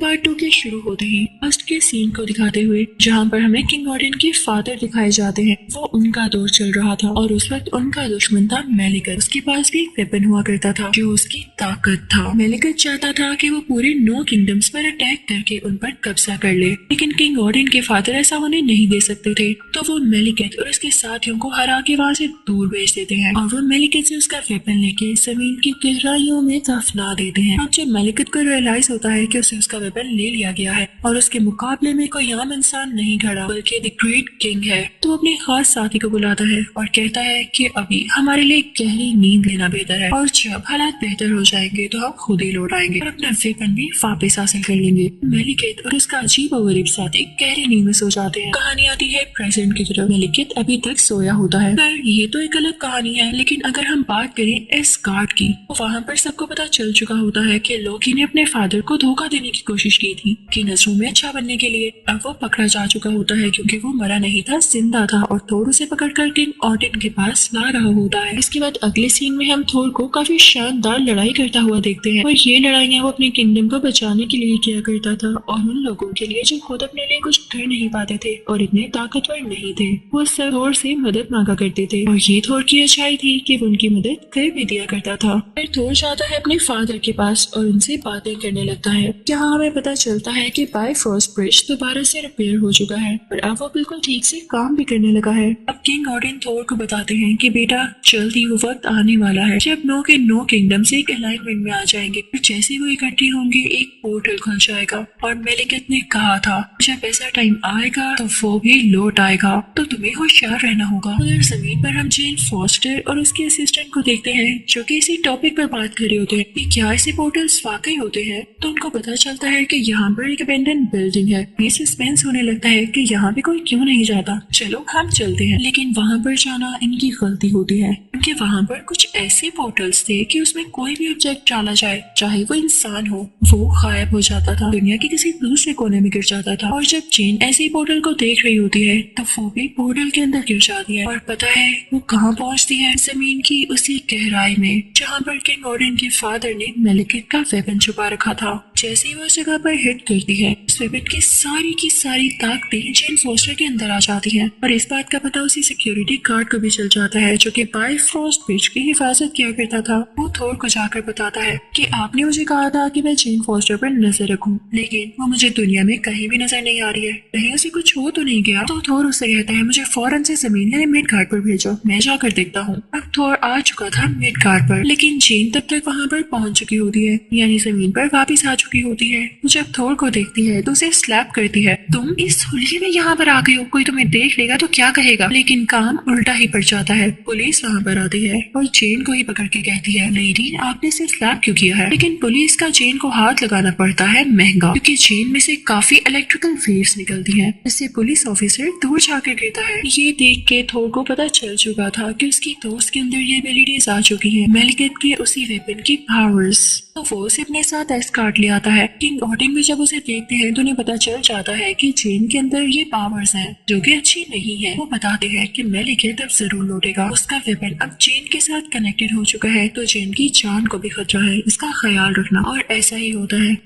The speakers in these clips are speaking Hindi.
पार्ट 2 के शुरू होते ही फर्स्ट के सीन को दिखाते हुए जहाँ पर हमें किंग ऑडिन के फादर दिखाए जाते हैं। वो उनका दौर चल रहा था और उस वक्त उनका दुश्मन था मेलिकत। उसके पास भी एक वेपन हुआ करता था जो उसकी ताकत था। मेलिकत चाहता था कि वो पूरे 9 किंगडम्स पर अटैक करके उन पर कब्जा कर ले, लेकिन किंग ऑडिन के फादर ऐसा होने नहीं दे सकते थे। तो वो मेलिकत और उसके साथियों को हरा के वहाँ से दूर भेज देते हैं और वो मेलिकत से उसका वेपन लेके जमीन की गहराइयों में दफना देते हैं। अब जब मेलिकत को रियलाइज होता है कि उसे उसका वेपन ले लिया गया है और उसके मुकाबले में कोई आम इंसान नहीं खड़ा बल्कि द ग्रेट किंग है, तो अपने खास साथी को बुलाता है और कहता है कि अभी हमारे लिए गहरी नींद लेना बेहतर है और जब हालात बेहतर हो जाएंगे तो हम खुद ही लौट आएंगे और अपना वेपन भी वापस हासिल कर लेंगे। मेलिकत और उसका अजीब और गरीब साथी गहरी नींद में सो जाते हैं। कहानी आती है प्रेजेंट की तरफ। मेलिकत अभी तक सोया होता है। पर ये तो एक अलग कहानी है, लेकिन अगर हम बात करें इस गार्ड की, तो वहाँ पर सबको पता चल चुका होता है कि लोकी ने अपने फादर को धोखा देने की कोशिश की थी कि नजरों में अच्छा बनने के लिए। अब वो पकड़ा जा चुका होता है क्योंकि वो मरा नहीं था, जिंदा था और थोर उसे पकड़कर किंग ऑडिन के पास ला रहा होता है। इसके बाद अगले सीन में हम थोर को काफी शानदार लड़ाई करता हुआ देखते हैं और ये लड़ाइयाँ वो अपने किंगडम को बचाने के लिए किया करता था और उन लोगों के लिए जो खुद अपने लिए कुछ कर नहीं पाते थे और इतने ताकतवर नहीं थे। वो थोर से मदद मांगा करते थे और ये थोर की अच्छाई थी कि वो उनकी मदद कर भी दिया करता था। फिर थोर जाता है अपने फादर के पास और उनसे बातें करने लगता है। यहाँ हमें पता चलता है कि बायफॉस्ट ब्रिज दोबारा से रिपेयर हो चुका है और अब वो बिल्कुल ठीक से काम भी करने लगा है। अब किंग ऑडिन थोर को बताते हैं कि बेटा जल्दी वो वक्त आने वाला है जब 9 के 9 किंगडम से एक अलाइनमेंट में आ जाएंगे। फिर जैसे वो इकट्ठे होंगे एक पोर्टल खुल जाएगा और मेलिकत ने कहा था जब ऐसा टाइम आएगा तो वो भी लौट आएगा, तो तुम्हें होशियार रहना होगा। उधर जमीन पर हम जेन फॉस्टर और उसके असिस्टेंट को देखते हैं जो कि इसी टॉपिक पर बात कर रहे होते हैं कि क्या ऐसे पोर्टल्स वाकई होते हैं। तो उनको पता चलता है कि यहाँ पर एक अबेंडन बिल्डिंग है। ये सस्पेंस होने लगता है कि यहाँ पे कोई क्यों नहीं जाता। चलो हम चलते हैं, लेकिन वहाँ पर जाना इनकी गलती होती है क्योंकि वहाँ पर कुछ ऐसे पोर्टल्स थे कि उसमें कोई भी ऑब्जेक्ट डाला जाए, चाहे वो इंसान हो, वो गायब हो जाता था, दुनिया के किसी दूसरे कोने में गिर जाता था। और जब जेन ऐसे पोर्टल को देख रही होती है तो वो भी पोर्टल के अंदर गिर जाती है और पता है वो कहाँ पहुँचती है, जमीन की उसी गहराई में जहाँ पर किंग ऑडिन के फादर ने मेलिकत का वेपन छुपा रखा था। जैसे ही वो उस जगह पर हिट करती है, उस वेपन की सारी ताकतें जेन फॉस्टर के अंदर आ जाती हैं और इस बात का पता उसी सिक्योरिटी गार्ड को भी चल जाता है जो कि बायफॉस्ट ब्रिज की हिफाजत किया करता था। वो थोर को जाकर बताता है कि आपने मुझे कहा था कि मैं जेन फॉस्टर पर नजर रखूं, लेकिन वो मुझे दुनिया में कहीं भी नजर नहीं आ रही है, कहीं उसे कुछ हो तो नहीं गया। तो थोर उससे कहता है मुझे फौरन से जमीन यानी मिडगार्ड पर भेजो, मैं जाकर देखता हूँ। अब थोर आ चुका था मिडगार्ड पर, लेकिन जेन तब तक वहाँ पर पहुंच चुकी होती है, यानी जमीन पर वापिस आ चुकी होती है। जब थोर को देखती है तो उसे स्लैप करती है, तुम इस होली में यहाँ पर आ गई हो, कोई तुम्हें देख लेगा तो क्या कहेगा। लेकिन काम उल्टा ही पड़ जाता है। पुलिस वहाँ पर आती है और जेन को ही पकड़ के कहती है लेडी आपने इसे स्लैप क्यों किया है। लेकिन पुलिस का जेन को हाथ लगाना पड़ता है महंगा, क्योंकि जेन में से काफी इलेक्ट्रिकल वेव्स निकलती हैं, जिससे पुलिस ऑफिसर दूर जाकर गिरता है। ये देख के थोर को पता चल चुका था कि उसकी दोस्त के अंदर ये एबिलिटीज आ चुकी है, मेलिकत के उसी वेपन की पावर्स। तो वो उसे अपने साथ एस्कॉर्ट ले आता है। किंग ऑडिन भी जब उसे देखते हैं तो उन्हें पता चल जाता है कि जेन के अंदर ये पावर्स हैं जो कि अच्छी नहीं है। वो बताते हैं कि मेलिकत अब जरूर लौटेगा, उसका वेपन अब जेन के साथ कनेक्टेड हो चुका है, तो जेन की जान को भी खतरा है, इसका ख्याल रखना। और ऐसा ही होता है।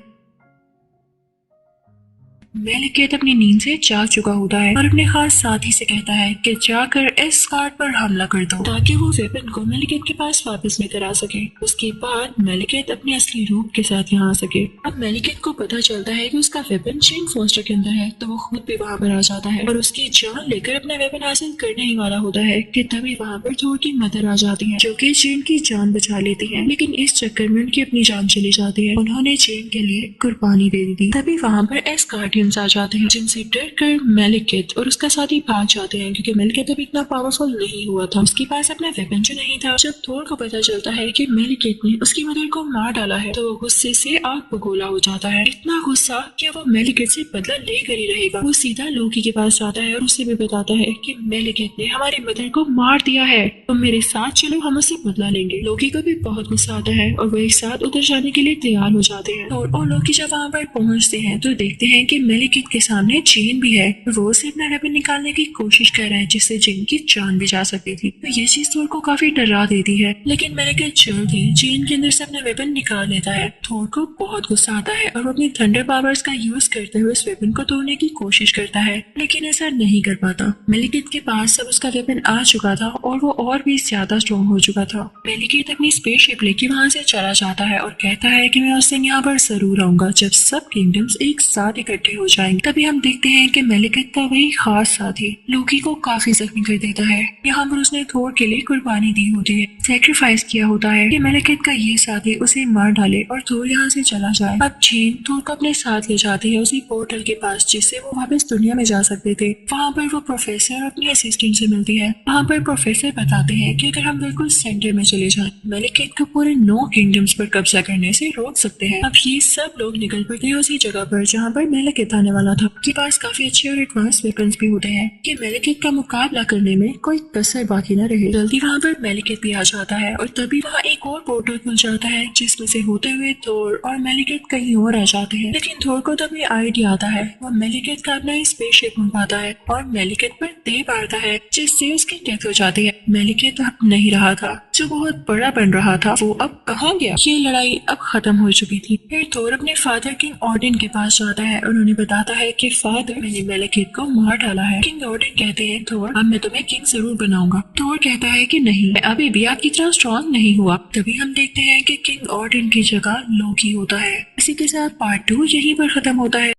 मेलिकत अपनी नींद से जाग चुका होता है और अपने खास साथी से कहता है कि जाकर इस गार्ड पर हमला कर दो ताकि वो वेपन को मेलिकत के पास वापस लेकर आ सके। उसके बाद मेलिकत अपने असली रूप के साथ यहाँ आ सके। अब मेलिकत को पता चलता है कि उसका वेपन जेन फॉस्टर के अंदर है, तो वो खुद भी वहाँ पर आ जाता है और उसकी जान लेकर अपना वेपन हासिल करने ही वाला होता है कि तभी वहाँ पर थोर की मदर आ जाती है जो कि जेन की जान बचा लेती है। लेकिन इस चक्कर में उनकी अपनी जान चली जाती है। उन्होंने जेन के लिए कुर्बानी दे दी थी। तभी वहाँ पर एस्कार्डियंस आ जाते हैं जिनसे डर कर मेलिकत और उसका साथी भाग जाते हैं क्योंकि मेलिकत अभी इतना पावरफुल नहीं हुआ था, उसके पास अपना वेपन जो नहीं था। जब थोर को पता चलता है कि मेलिकत ने उसकी मदर को मार डाला है तो वो गुस्से से आग बगोला हो जाता है। इतना गुस्सा कि वो मेलिकत से बदला लेकर ही रहेगा। वो सीधा लोकी के पास जाता है और उसे भी बताता है कि मेलिकत ने हमारी मदर को मार दिया है, तो मेरे साथ चलो, हम उससे बदला लेंगे। लोकी को भी बहुत गुस्सा आता है और वो एक साथ उधर जाने के लिए तैयार हो जाते हैं। और लोकी जब वहाँ पर पहुँचते हैं तो देखते हैं कि मेलिकिट के सामने जेन भी है। वो उसे अपना वेपन निकालने की कोशिश कर रहा है जिससे जेन की जान भी जा सकती थी। तो ये चीज थोर को काफी डरा देती है, लेकिन मेलिकिट जल्द ही जेन के अंदर से अपना वेपन निकाल लेता है। थोर को बहुत गुस्सा आता है और वो अपनी थंडर पावर्स का यूज करते हुए उस वेपन को तोड़ने की कोशिश करता है, लेकिन ऐसा नहीं कर पाता। मेलिकिट के पास अब उसका वेपन आ चुका था और वो और भी ज्यादा स्ट्रॉन्ग हो चुका था। मेलिकिट अपनी स्पेसशिप लेके वहाँ से चला जाता है और कहता है कि मैं उस दिन यहाँ पर जरूर आऊंगा जब सब किंगडम्स एक साथ इकट्ठे हो जाएंगे। तभी हम देखते हैं कि मेलिकिट का वही खास साथी लोकी को काफी जख्मी कर देता है। यहाँ पर उसने थोर के लिए कुर्बानी दी होती है, सेक्रीफाइस किया होता है कि मेलिकिट का ये साथी उसे मार डाले और थोर यहाँ से चला जाए। अब जेन थोर को अपने साथ ले जाती है उसी पोर्टल के पास जिससे वो वापस दुनिया में जा सकते थे। वहाँ पर वो प्रोफेसर अपनी असिस्टेंट से मिलती है। वहाँ पर प्रोफेसर बताते हैं कि अगर हम बिल्कुल सेंटर में चले जाएं, मेलिकिट को पूरे 9 किंगडम्स पर कब्जा करने से रोक सकते हैं। अब ये सब लोग निकल पड़ते हैं उसी जगह पर जहाँ पर मेलिकिट आने वाला था। उसके पास काफी अच्छे और एडवांस वेपन्स भी होते हैं कि मेलिकिट का मुकाबला करने में कोई कसर बाकी न रहे। जल्दी वहाँ पर मेलिकिट भी आ जाता है और तभी वहाँ एक और पोर्टल खुल जाता है जिसमें से होते हुए थोर और मेलिकिट कहीं और आ जाते हैं। लेकिन थोर को तभी आइडिया आता है, वो मेलिकिट का अपना स्पेसशिप मंगवाता है और मेलिकिट पर दे पाता है जिससे उसकी डेथ हो जाती है। मेलिकिट अब नहीं रहा था, जो बहुत बड़ा बन रहा था वो अब कहाँ गया। ये लड़ाई अब खत्म हो चुकी थी। फिर थोर अपने फादर किंग ऑडिन के पास जाता है और उन्हें बताता है कि फादर, मैंने मेलिकिट को मार डाला है। किंग ऑडिन कहते हैं थोर, अब मैं तुम्हें किंग जरूर बनाऊंगा। थोर कहता है कि नहीं, मैं अभी भी आपकी तरह स्ट्रॉन्ग नहीं हुआ। तभी हम देखते हैं कि किंग ऑडिन की जगह लोकी होता है। इसी के साथ पार्ट 2 यहीं पर खत्म होता है।